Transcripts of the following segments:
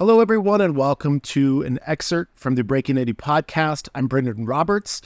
Hello, everyone, and welcome to an excerpt from the Breaking Indie podcast. I'm Brendan Roberts.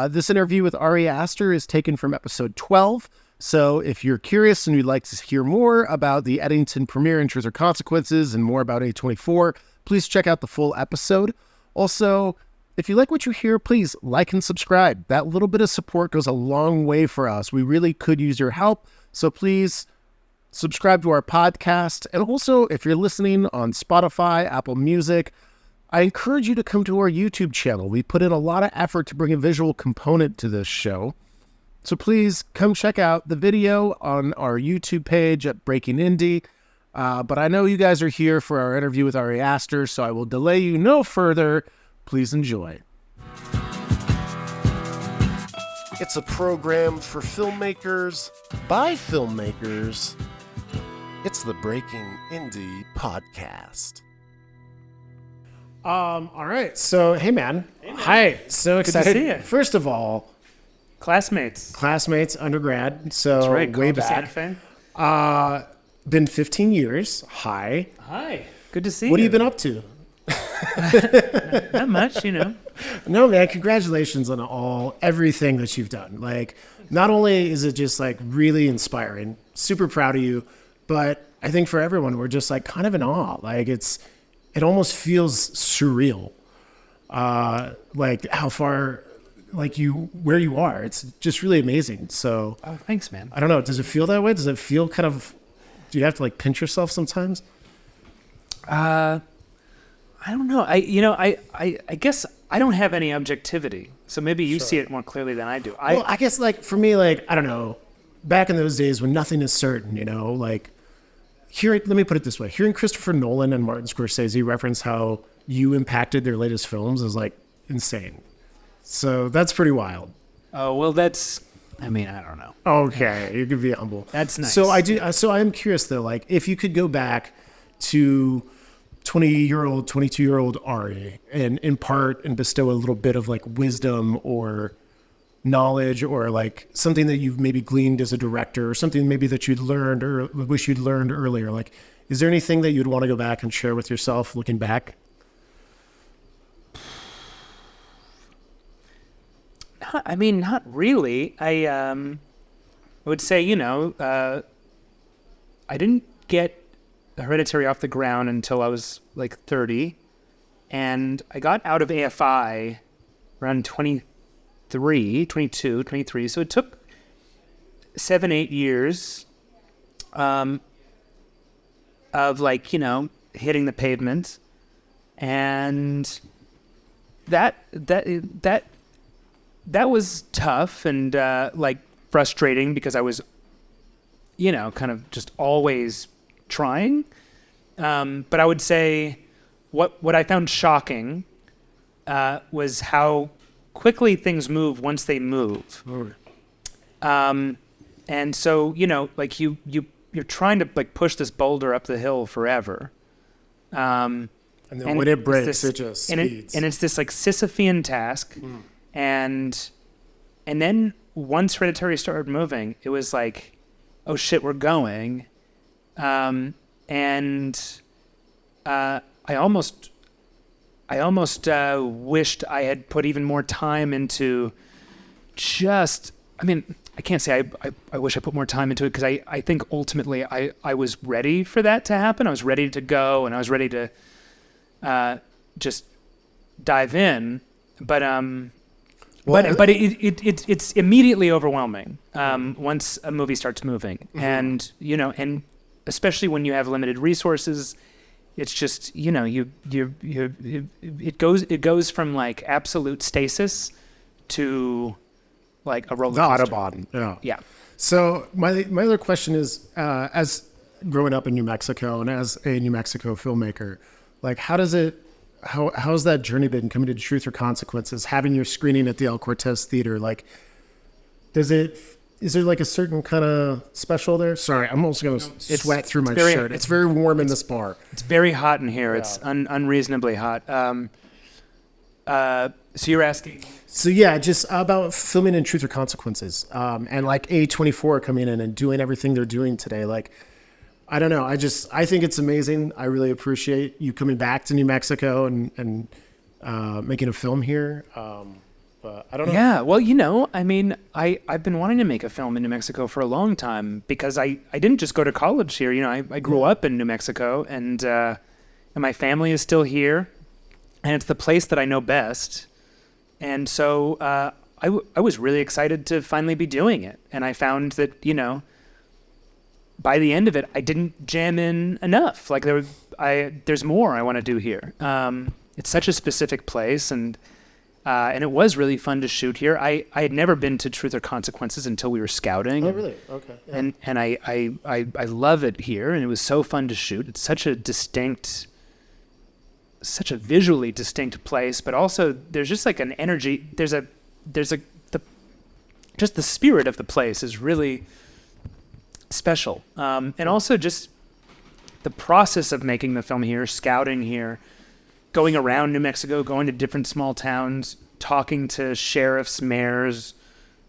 This interview with Ari Aster is taken from episode 12. So if you're curious and you'd like to hear more about the Eddington premiere and Truth or Consequences and more about A24, please check out the full episode. Also, if you like what you hear, please like and subscribe. That little bit of support goes a long way for us. We really could use your help. So please subscribe to our podcast. And also, if you're listening on Spotify, Apple Music, I encourage you to come to our YouTube channel. We put in a lot of effort to bring a visual component to this show. So please come check out the video on our YouTube page at Breaking Indie. But I know you guys are here for our interview with Ari Aster, so I will delay you no further. Please enjoy. It's a program for filmmakers by filmmakers. It's the Breaking Indie podcast. All right. So, hey, man. Hi. So excited. Good to see you. First of all, Classmates, undergrad. So that's right. way College of back. Santa Fe. Been 15 years. Hi. Hi. Good to see you. What have you been up to? Not much, No, man. Congratulations on everything that you've done. Like, not only is it just like really inspiring, super proud of you, but I think for everyone, we're just like kind of in awe. Like it almost feels surreal. Like how far, where you are. It's just really amazing. So, oh, thanks, man. I don't know. Does it feel that way? Does it feel kind of, do you have to like pinch yourself sometimes? I don't know. I guess I don't have any objectivity. So maybe you see it more clearly than I do. I guess like for me, like, I don't know, back in those days when nothing is certain, like let me put it this way. Hearing Christopher Nolan and Martin Scorsese reference how you impacted their latest films is like insane. So that's pretty wild. Oh, well, I don't know. Okay. You can be humble. That's nice. So I am curious though, like if you could go back to 20-year-old, 22-year-old Ari and impart and bestow a little bit of like wisdom or knowledge or like something that you've maybe gleaned as a director or something maybe that you'd learned or wish you'd learned earlier, like is there anything that you'd want to go back and share with yourself looking back? Not really. I would say, I didn't get Hereditary off the ground until I was like 30, and I got out of AFI around 23, so it took 7-8 years of like, hitting the pavement, and that was tough and like frustrating because I was kind of just always trying, but I would say what I found shocking was how quickly things move once they move. And so like you're trying to like push this boulder up the hill forever, and then when it breaks, it just speeds. And it's this like Sisyphean task, and then once Hereditary started moving, it was like, oh shit, we're going. I almost wished I had put even more time into I can't say I wish I put more time into it because I think ultimately I was ready for that to happen. I was ready to go and I was ready to just dive in. But it's immediately overwhelming once a movie starts moving, and and especially when you have limited resources, it's just it goes from like absolute stasis to like a roller coaster. The Autobahn. Yeah. So my other question is, as growing up in New Mexico and as a New Mexico filmmaker, like how's that journey been coming to Truth or Consequences, having your screening at the El Cortez Theater? Like, is there like a certain kind of special there? Sorry, I'm almost going to sweat through my shirt. It's very warm in this bar. It's very hot in here. Yeah. It's unreasonably hot. So you're asking? So yeah, just about filming in Truth or Consequences, and like A24 coming in and doing everything they're doing today. Like, I don't know. I think it's amazing. I really appreciate you coming back to New Mexico and making a film here. But I don't know. Yeah, well, I mean, I've been wanting to make a film in New Mexico for a long time because I didn't just go to college here. I grew up in New Mexico, and my family is still here, and it's the place that I know best. And so I was really excited to finally be doing it. And I found that, by the end of it, I didn't jam in enough. Like there's more I want to do here. It's such a specific place, and it was really fun to shoot here. I had never been to Truth or Consequences until we were scouting. Oh, really? Okay. Yeah. And I love it here, and it was so fun to shoot. It's such a visually distinct place, but also there's just like an energy. Just the spirit of the place is really special. And also just the process of making the film here, scouting here, going around New Mexico, going to different small towns, talking to sheriffs, mayors.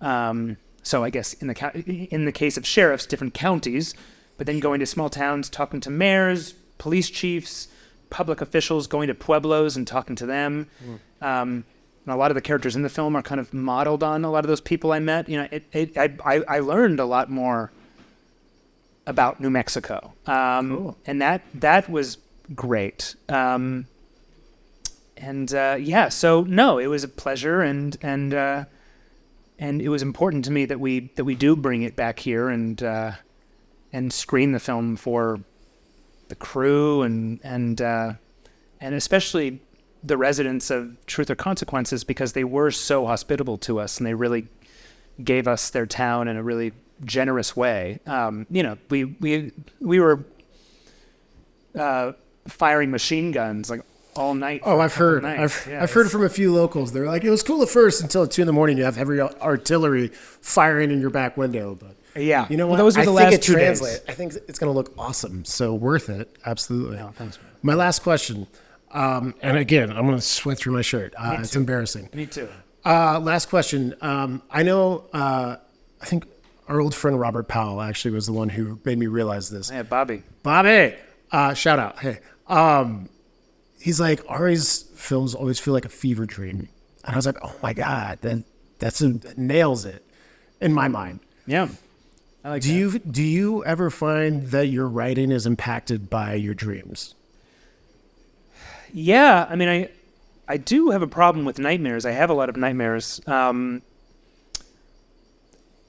So I guess in the case of sheriffs, different counties, but then going to small towns, talking to mayors, police chiefs, public officials, going to pueblos and talking to them. And a lot of the characters in the film are kind of modeled on a lot of those people I met. I learned a lot more about New Mexico. Cool. And that was great. So no, it was a pleasure, and it was important to me that we do bring it back here and screen the film for the crew and especially the residents of Truth or Consequences, because they were so hospitable to us and they really gave us their town in a really generous way. We were firing machine guns like all night. Oh, I've heard. I've heard from a few locals. They're like, it was cool at first until at 2 a.m. you have heavy artillery firing in your back window. But yeah, you know what? Those were the last 2 days. I think it's going to look awesome. So worth it. Absolutely. No, thanks, man. My last question. And again, I'm going to sweat through my shirt. It's embarrassing. Me too. Last question. I know, I think our old friend Robert Powell actually was the one who made me realize this. Yeah, Bobby. Shout out. Hey. He's like, Ari's films always feel like a fever dream. And I was like, oh my God, that nails it in my mind. Yeah. I like that. Do you ever find that your writing is impacted by your dreams? Yeah. I mean, I do have a problem with nightmares. I have a lot of nightmares. But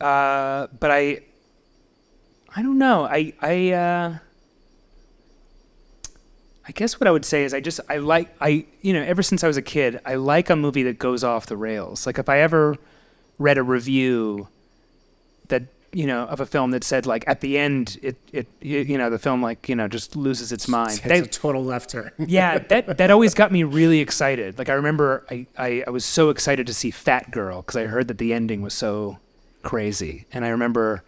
I don't know. I guess what I would say is ever since I was a kid, I like a movie that goes off the rails. Like if I ever read a review that, of a film that said like at the end, the film just loses its mind. It's a total left turn. Yeah. That always got me really excited. Like I remember I was so excited to see Fat Girl because I heard that the ending was so crazy. And I remember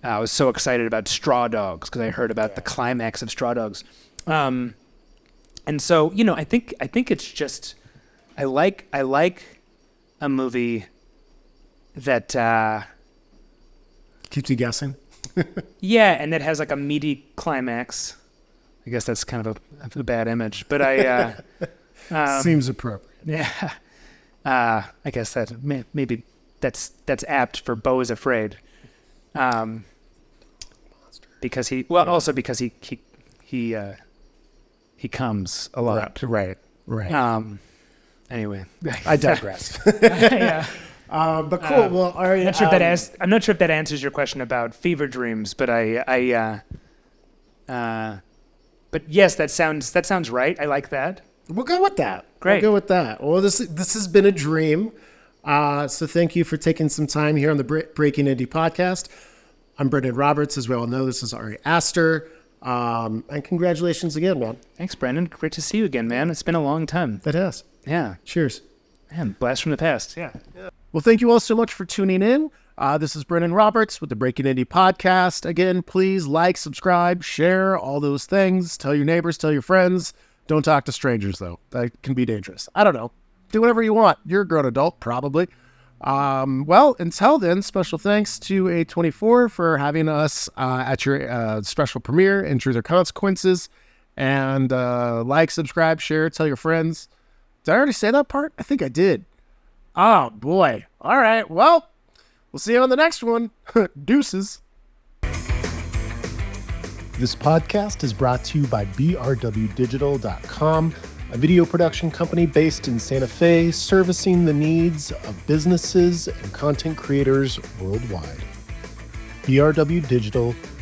I was so excited about Straw Dogs because I heard about the climax of Straw Dogs. And so, I think it's just, I like a movie that, keeps you guessing. yeah. And that has like a meaty climax. I guess that's kind of a bad image, but seems appropriate. Yeah. I guess that maybe that's apt for Beau is Afraid. Because because he comes a lot. Right. Anyway, I digress. Yeah. But cool. Well, Ari, I'm not sure if that answers your question about fever dreams, but but yes, that sounds right. I like that. We'll go with that. Great. We'll go with that. Well, this has been a dream. So thank you for taking some time here on the Breaking Indie podcast. I'm Brendan Roberts. As we all know, this is Ari Aster. And congratulations again, man. Thanks, Brendan. Great to see you again, man. It's been a long time. It has. Yeah. Cheers. Man, blast from the past. Yeah. Well, thank you all so much for tuning in. This is Brendan Roberts with the Breaking Indie podcast. Again, please like, subscribe, share, all those things. Tell your neighbors, tell your friends. Don't talk to strangers, though. That can be dangerous. I don't know. Do whatever you want. You're a grown adult, probably. Well, until then, special thanks to A24 for having us at your special premiere in Truth or Consequences. And like, subscribe, share, tell your friends. Did I already say that part? I think I did. Oh, boy. All right. Well, we'll see you on the next one. Deuces. This podcast is brought to you by brwdigital.com, a video production company based in Santa Fe, servicing the needs of businesses and content creators worldwide. brwdigital.com